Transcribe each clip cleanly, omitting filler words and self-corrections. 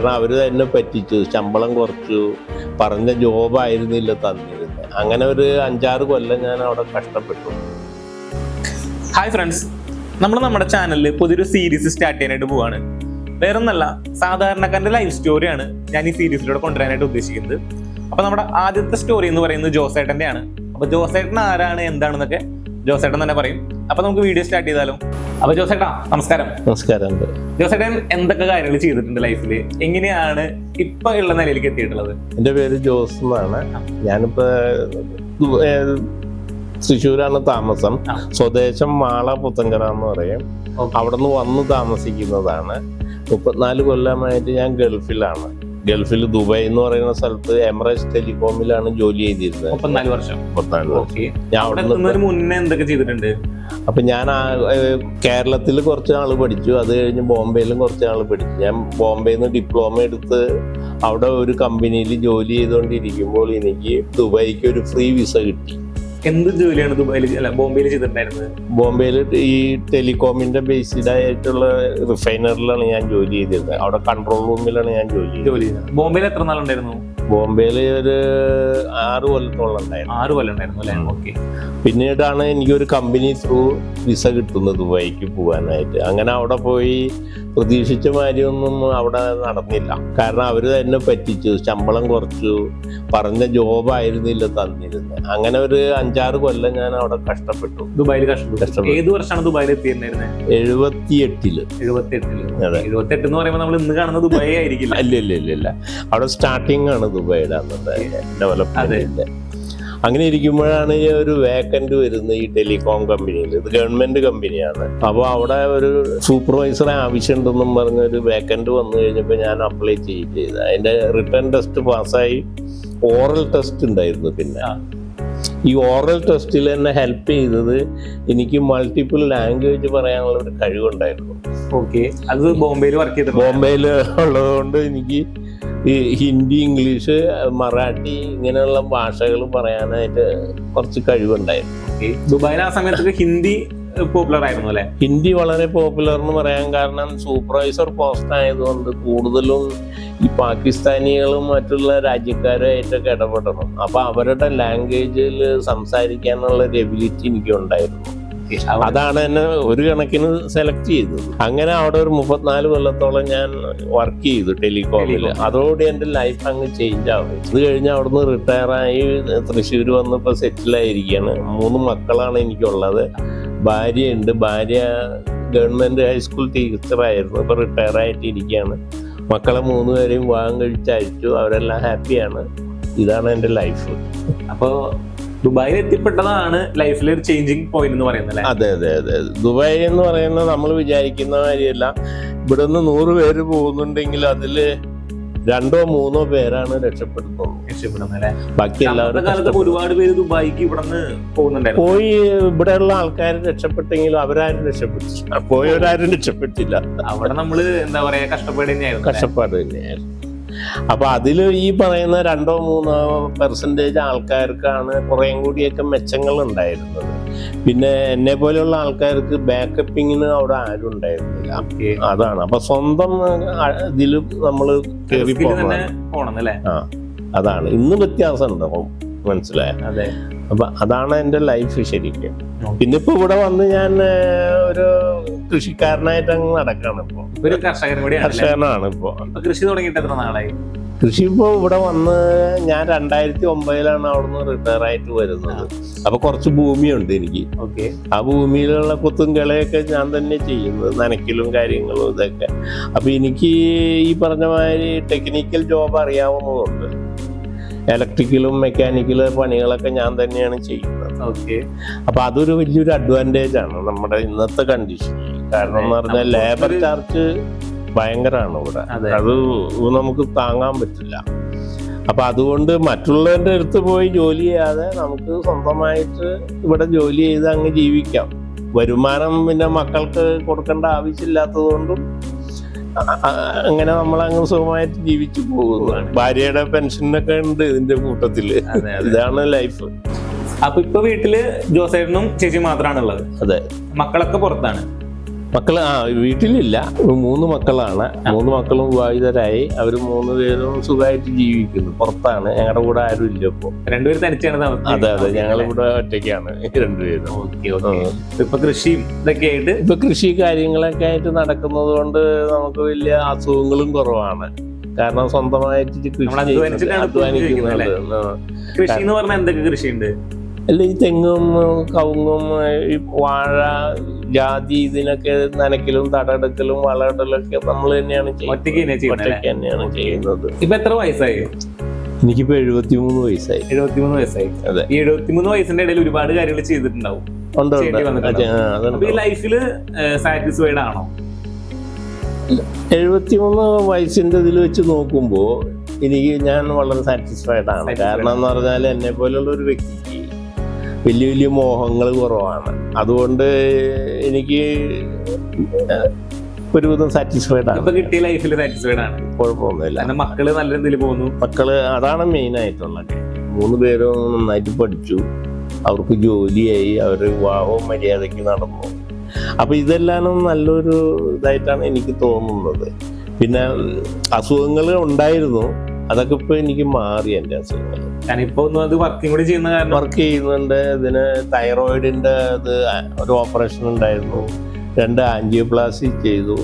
കാരണം അവർ തന്നെ പറ്റിച്ചു, ശമ്പളം കുറച്ചു, പറഞ്ഞ ജോബായിരുന്നില്ല തന്നിരുന്നത്. അങ്ങനെ ഒരു 5-6 കൊല്ലം ഞാൻ അവിടെ കഷ്ടപ്പെട്ടു. ഹായ് ഫ്രണ്ട്സ്, നമ്മുടെ ചാനലിൽ പുതിയൊരു സീരീസ് സ്റ്റാർട്ട് ചെയ്യാനായിട്ട് പോവാണ്. വേറൊന്നല്ല, സാധാരണക്കാരന്റെ ലൈഫ് സ്റ്റോറിയാണ് ഞാൻ ഈ സീരീസിലൂടെ കൊണ്ടുവരാനായിട്ട് ഉദ്ദേശിക്കുന്നത്. അപ്പൊ നമ്മുടെ ആദ്യത്തെ സ്റ്റോറി എന്ന് പറയുന്നത് ജോസേട്ടന്റെ ആണ്. അപ്പൊ ജോസേട്ടൻ ആരാണ് എന്താണെന്നൊക്കെ ജോസേട്ടൻ തന്നെ പറയും. അപ്പൊ നമുക്ക് വീഡിയോ സ്റ്റാർട്ട് ചെയ്താലോ? അപ്പൊ ജോസേട്ടാ നമസ്കാരം. നമസ്കാരം. ജോസേട്ടൻ എന്തൊക്കെ കാര്യങ്ങൾ ചെയ്തിട്ടുണ്ട് ലൈഫിൽ? എങ്ങനെയാണ് ഇപ്പൊ ഉള്ള നിലയിലേക്ക് എത്തിയിട്ടുള്ളത്? എൻ്റെ പേര് ജോസ് എന്നാണ്. ഞാനിപ്പോ തൃശ്ശൂരാണ് താമസം. സ്വദേശം മാള പുത്തങ്കര എന്ന് പറയും. അവിടെ നിന്ന് വന്ന് താമസിക്കുന്നതാണ്. 34 കൊല്ലമായിട്ട് ഞാൻ ഗൾഫിലാണ്. ഗൾഫിൽ ദുബായ് എന്ന് പറയുന്ന സ്ഥലത്ത് എമിറേറ്റ്സ് ടെലികോമിലാണ് ജോലി ചെയ്തിരുന്നത്. 34 വർഷം. ഞാൻ അവിടെ മുന്നേ എന്തൊക്കെ ചെയ്തിട്ടുണ്ട്? അപ്പൊ ഞാൻ കേരളത്തിൽ കുറച്ച് നാൾ പഠിച്ചു. അത് കഴിഞ്ഞ് ബോംബെയിലും കുറച്ച് നാൾ പഠിച്ചു. ഞാൻ ബോംബെയിൽ നിന്ന് ഡിപ്ലോമ എടുത്ത് അവിടെ ഒരു കമ്പനിയിൽ ജോലി ചെയ്തുകൊണ്ടിരിക്കുമ്പോൾ എനിക്ക് ദുബായിക്ക് ഒരു ഫ്രീ വിസ കിട്ടി. എന്ത് ജോലിയാണ് ബോംബെയിൽ ചെയ്തിട്ടുണ്ടായിരുന്നത്? ബോംബെയിൽ ഈ ടെലികോമിന്റെ ബേസ്ഡ് ആയിട്ടുള്ള റിഫൈനറിലാണ് ഞാൻ ജോലി ചെയ്തിരുന്നത്. അവിടെ കൺട്രോൾ റൂമിലാണ് ഞാൻ ജോലി ചെയ്തത്. ബോംബെയിൽ എത്ര നാളുണ്ടായിരുന്നു? ബോംബെയിൽ ഒരു 6 കൊല്ലത്തോളം ഉണ്ടായിരുന്നു. 6 കൊല്ലം ഉണ്ടായിരുന്നു അല്ലേ? ഓക്കെ. പിന്നീടാണ് എനിക്കൊരു കമ്പനി ത്രൂ വിസ കിട്ടുന്നത് ദുബായിക്ക് പോകാനായിട്ട്. അങ്ങനെ അവിടെ പോയി പ്രതീക്ഷിച്ച മാതിരിയൊന്നും അവിടെ നടന്നില്ല. കാരണം അവർ തന്നെ പറ്റിച്ചു, ശമ്പളം കുറച്ചു, പറഞ്ഞ ജോബായിരുന്നില്ല തന്നിരുന്നത്. അങ്ങനെ ഒരു 5-6 കൊല്ലം ഞാൻ അവിടെ കഷ്ടപ്പെട്ടു. ദുബായിൽ കഷ്ടപ്പെട്ടു. ഏത് വർഷമാണ് ദുബായിൽ എത്തിയിരുന്നത്? 78. 78 എന്ന് പറയുമ്പോൾ നമ്മൾ ഇന്ന് കാണുന്ന ദുബായ് ആയിരിക്കില്ല. അല്ല. അവിടെ സ്റ്റാർട്ടിംഗ് ആണ് ദുബായിയുടെ ഡെവലപ്മെന്റ്. അങ്ങനെ ഇരിക്കുമ്പോഴാണ് ഈ ഒരു വേക്കൻറ്റ് വരുന്നത് ഈ ടെലികോം കമ്പനിയിൽ. ഇത് ഗവൺമെന്റ് കമ്പനിയാണ്. അപ്പോൾ അവിടെ ഒരു സൂപ്പർവൈസറെ ആവശ്യമുണ്ടെന്നും പറഞ്ഞൊരു വേക്കൻറ്റ് വന്നു കഴിഞ്ഞപ്പോൾ ഞാൻ അപ്ലൈ ചെയ്ത് അതിന്റെ റിട്ടേൺ ടെസ്റ്റ് പാസ്സായി. ഓറൽ ടെസ്റ്റ് ഉണ്ടായിരുന്നു. പിന്നെ ഈ ഓറൽ ടെസ്റ്റിൽ എന്നെ ഹെൽപ്പ് ചെയ്തത് എനിക്ക് മൾട്ടിപ്പിൾ ലാംഗ്വേജ് പറയാനുള്ള ഒരു കഴിവുണ്ടായിരുന്നു. ഓക്കെ. അത് ബോംബെയിൽ വർക്ക് ചെയ്തത്? ബോംബെയിൽ ഉള്ളതുകൊണ്ട് എനിക്ക് ഈ ഹിന്ദി, ഇംഗ്ലീഷ്, മറാഠി ഇങ്ങനെയുള്ള ഭാഷകൾ പറയാനായിട്ട് കുറച്ച് കഴിവുണ്ടായിരുന്നു. ദുബായിൽ ആ സമയത്ത് ഹിന്ദി പോപ്പുലർ ആയിരുന്നു അല്ലെ? ഹിന്ദി വളരെ പോപ്പുലർ എന്ന് പറയാൻ കാരണം സൂപ്പർവൈസർ പോസ്റ്റ് ആയതുകൊണ്ട് കൂടുതലും ഈ പാകിസ്ഥാനികളും മറ്റുള്ള രാജ്യക്കാരുമായിട്ടൊക്കെ ഇടപെടണം. അപ്പൊ അവരുടെ ലാംഗ്വേജിൽ സംസാരിക്കാനുള്ള ഒരു എബിലിറ്റി എനിക്ക് ഉണ്ടായിരുന്നു. അതാണ് എന്നെ ഒരു കണക്കിന് സെലക്ട് ചെയ്തത്. അങ്ങനെ അവിടെ ഒരു 34 കൊല്ലത്തോളം ഞാൻ വർക്ക് ചെയ്തു ടെലികോമിൽ. അതോടെ എൻ്റെ ലൈഫ് അങ്ങ് ചേഞ്ച് ആവും. ഇത് കഴിഞ്ഞ് അവിടുന്ന് റിട്ടയറായി തൃശ്ശൂർ വന്നിപ്പോൾ സെറ്റിലായിരിക്കുകയാണ്. 3 മക്കളാണ് എനിക്കുള്ളത്. ഭാര്യയുണ്ട്. ഭാര്യ ഗവൺമെന്റ് ഹൈസ്കൂൾ ടീച്ചറായിരുന്നു. ഇപ്പൊ റിട്ടയർ ആയിട്ടിരിക്കുകയാണ്. മക്കളെ 3 പേരെയും വിവാഹം കഴിച്ചയച്ചു. അവരെല്ലാം ഹാപ്പിയാണ്. ഇതാണ് എൻ്റെ ലൈഫ്. അപ്പോ ദുബായിൽ എത്തിപ്പെട്ടതാണ് ലൈഫിൽ ഒരു ചേഞ്ചിങ് പോയിന്റ് എന്ന് പറയുന്നത്. അതെ. ദുബായ് എന്ന് പറയുന്നത് നമ്മൾ വിചാരിക്കുന്ന മാതിരിയല്ല. ഇവിടെ നിന്ന് 100 പേര് പോകുന്നുണ്ടെങ്കിൽ അതില് 2-3 പേരാണ് രക്ഷപ്പെടുന്നത്. ബാക്കി എല്ലാവരും ഒരുപാട് പേര് ദുബായിക്ക് ഇവിടെ പോയി. ഇവിടെയുള്ള ആൾക്കാർ രക്ഷപ്പെട്ടെങ്കിലും അവരാരും രക്ഷപ്പെട്ടില്ല. പോയവരാരും രക്ഷപ്പെട്ടില്ല. അവിടെ നമ്മള് എന്താ പറയാ, കഷ്ടപ്പാട് തന്നെയായിരുന്നു. അപ്പൊ അതില് ഈ പറയുന്ന 2-3% ആൾക്കാർക്കാണ് കുറേയും കൂടിയൊക്കെ മെച്ചങ്ങൾ ഉണ്ടായിരുന്നത്. പിന്നെ എന്നെ പോലെയുള്ള ആൾക്കാർക്ക് ബാക്കപ്പിങ്ങിന് അവിടെ ആരും ഉണ്ടായിരുന്നില്ല. അതാണ്. അപ്പൊ സ്വന്തം ഇതിലും നമ്മള് കയറി പോകണം. അതാണ് ഇന്ന് വ്യത്യാസം ഉണ്ടാവും. മനസ്സിലായ? അപ്പൊ അതാണ് എന്റെ ലൈഫ് ശരിക്കും. പിന്നെ ഇപ്പൊ ഇവിടെ വന്ന് ഞാൻ ഒരു കൃഷിക്കാരനായിട്ട് അങ്ങ് നടക്കാണ്. ഇപ്പൊ കർഷകനാണ്. ഇപ്പൊ കൃഷി തുടങ്ങിയിട്ട് എത്ര നാളായി? കൃഷി ഇപ്പൊ ഇവിടെ വന്ന് ഞാൻ 2009 അവിടുന്ന് റിട്ടയർ ആയിട്ട് വരുന്നത്. അപ്പൊ കുറച്ച് ഭൂമിയുണ്ട് എനിക്ക്. ആ ഭൂമിയിലുള്ള കുത്തും കിളയൊക്കെ ഞാൻ തന്നെ ചെയ്യുന്നത്, നനയ്ക്കലും കാര്യങ്ങളും ഇതൊക്കെ. അപ്പൊ എനിക്ക് ഈ പറഞ്ഞ മാതിരി ടെക്നിക്കൽ ജോബ് അറിയാവുന്നതുകൊണ്ട് ഇലക്ട്രിക്കലും മെക്കാനിക്കലും പണികളൊക്കെ ഞാൻ തന്നെയാണ് ചെയ്യുന്നത്. അപ്പൊ അതൊരു വലിയൊരു അഡ്വാൻറ്റേജ് ആണ് നമ്മുടെ ഇന്നത്തെ കണ്ടീഷനിൽ. കാരണം എന്ന് പറഞ്ഞാൽ ലേബർ ചാർജ് ഭയങ്കരമാണ് ഇവിടെ. അത് നമുക്ക് താങ്ങാൻ പറ്റില്ല. അപ്പൊ അതുകൊണ്ട് മറ്റുള്ളവരുടെ അടുത്ത് പോയി ജോലി ചെയ്യാതെ നമുക്ക് സ്വന്തമായിട്ട് ഇവിടെ ജോലി ചെയ്ത് അങ്ങ് ജീവിക്കാം. വരുമാനം പിന്നെ മക്കൾക്ക് കൊടുക്കേണ്ട ആവശ്യമില്ലാത്തത് കൊണ്ടും അങ്ങനെ നമ്മളങ്ങ് സുഖമായിട്ട് ജീവിച്ചു പോകുന്നതാണ്. ഭാര്യയുടെ പെൻഷനൊക്കെ ഉണ്ട് ഇതിന്റെ കൂട്ടത്തില്. ഇതാണ് ലൈഫ്. അപ്പൊ ഇപ്പൊ വീട്ടില് ജോസേട്ടനും ചേച്ചി മാത്രമാണുള്ളത്? അതെ. മക്കളൊക്കെ പുറത്താണ്. മക്കള് വീട്ടിലില്ല. 3 മക്കളാണ്. 3 മക്കളും വിവാഹിതരായി. അവർ 3 പേരും സുഖമായിട്ട് ജീവിക്കുന്നു. പുറത്താണ്, ഞങ്ങളുടെ കൂടെ ആരും ഇല്ല ഇപ്പൊ. രണ്ടുപേരും തനിച്ചാണ് അതെ, ഞങ്ങളിവിടെ ഒറ്റയ്ക്കാണ് 2 പേരും. ഇപ്പൊ കൃഷിയും ഇതൊക്കെ ആയിട്ട് ഇപ്പൊ കൃഷി കാര്യങ്ങളൊക്കെ ആയിട്ട് നടക്കുന്നത് കൊണ്ട് നമുക്ക് വലിയ അസുഖങ്ങളും കുറവാണ്. കാരണം സ്വന്തമായിട്ട് കൃഷി എന്ന് പറഞ്ഞാൽ എന്തൊക്കെ കൃഷിയുണ്ട്? അല്ല, ഈ തെങ്ങും കവുങ്ങും ഈ വാഴ, ജാതി, ഇതിനൊക്കെ നനയ്ക്കലും തടമെടുക്കലും വളമിടലൊക്കെ നമ്മൾ തന്നെയാണ് ചെയ്യുന്നത്. ഇപ്പൊ എത്ര വയസ്സായി? എനിക്കിപ്പോ 73 വയസ്സായി. 73 വയസ്സായി. അതെ. ഈ 73 വയസ്സിന്റെ ഇടയിൽ ഒരുപാട് കാര്യങ്ങൾ ചെയ്തിട്ടുണ്ടാവും. ഈ ലൈഫില് സാറ്റിസ്ഫൈഡ് ആണോ? 73 വയസ്സിന്റെ ഇതിൽ വെച്ച് നോക്കുമ്പോ ഞാൻ വളരെ സാറ്റിസ്ഫൈഡ് ആണ്. കാരണം എന്ന് പറഞ്ഞാൽ എന്നെ പോലുള്ള ഒരു വ്യക്തിക്ക് വലിയ വലിയ മോഹങ്ങൾ കുറവാണ്. അതുകൊണ്ട് എനിക്ക് ഒരുവിധം സാറ്റിസ്ഫൈഡ് ആണ്. കിട്ടിയ ലൈഫിൽ സാറ്റിസ്ഫൈഡ് ആണ്, കുഴപ്പമൊന്നുമില്ല. മക്കള് നല്ല രീതിയിൽ പോകുന്നു. മക്കള് അതാണ് മെയിൻ ആയിട്ടുള്ളത്. 3 പേരും നന്നായിട്ട് പഠിച്ചു, അവർക്ക് ജോലിയായി, അവരുടെ വിവാഹവും മര്യാദയ്ക്ക് നടന്നു. അപ്പൊ ഇതെല്ലാം നല്ലൊരു ഇതായിട്ടാണ് എനിക്ക് തോന്നുന്നത്. പിന്നെ അസുഖങ്ങൾ ഉണ്ടായിരുന്നു, അതൊക്കെ ഇപ്പൊ എനിക്ക് മാറി. എൻ്റെ അസുഖങ്ങൾ വർക്ക് ചെയ്യുന്നുണ്ട്. ഇതിന് തൈറോയിഡിന്റെ ഒരു ഓപ്പറേഷൻ ഉണ്ടായിരുന്നു, 2 ആൻജിയോപ്ലാസ്റ്റി ചെയ്തു.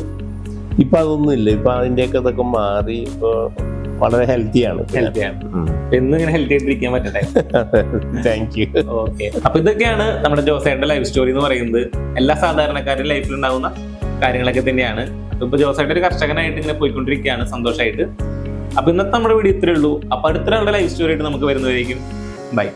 ഇപ്പൊ അതൊന്നും ഇല്ല. ഇപ്പൊ അതിന്റെയൊക്കെ ഇതൊക്കെ മാറി. ഇപ്പൊ വളരെ ഹെൽത്തിയാണ്. Thank you. ഓക്കെ, അപ്പൊ ഇതൊക്കെയാണ് നമ്മുടെ ജോസേട്ടന്റെ ലൈഫ് സ്റ്റോറി എന്ന് പറയുന്നത്. എല്ലാ സാധാരണക്കാരുടെ ലൈഫിൽ ഉണ്ടാവുന്ന കാര്യങ്ങളൊക്കെ തന്നെയാണ്. ഇപ്പൊ ജോസേട്ടൻ ഒരു കർഷകനായിട്ട് ഇങ്ങനെ പോയിക്കൊണ്ടിരിക്കുകയാണ് സന്തോഷമായിട്ട്. അപ്പൊ ഇന്നത്തെ നമ്മുടെ വീഡിയോ ഇത്രേ ഉള്ളൂ. അപ്പൊ അടുത്ത ലൈഫ് സ്റ്റോറി ആയിട്ട് നമുക്ക് വരുന്നതായിരിക്കും. ബൈ.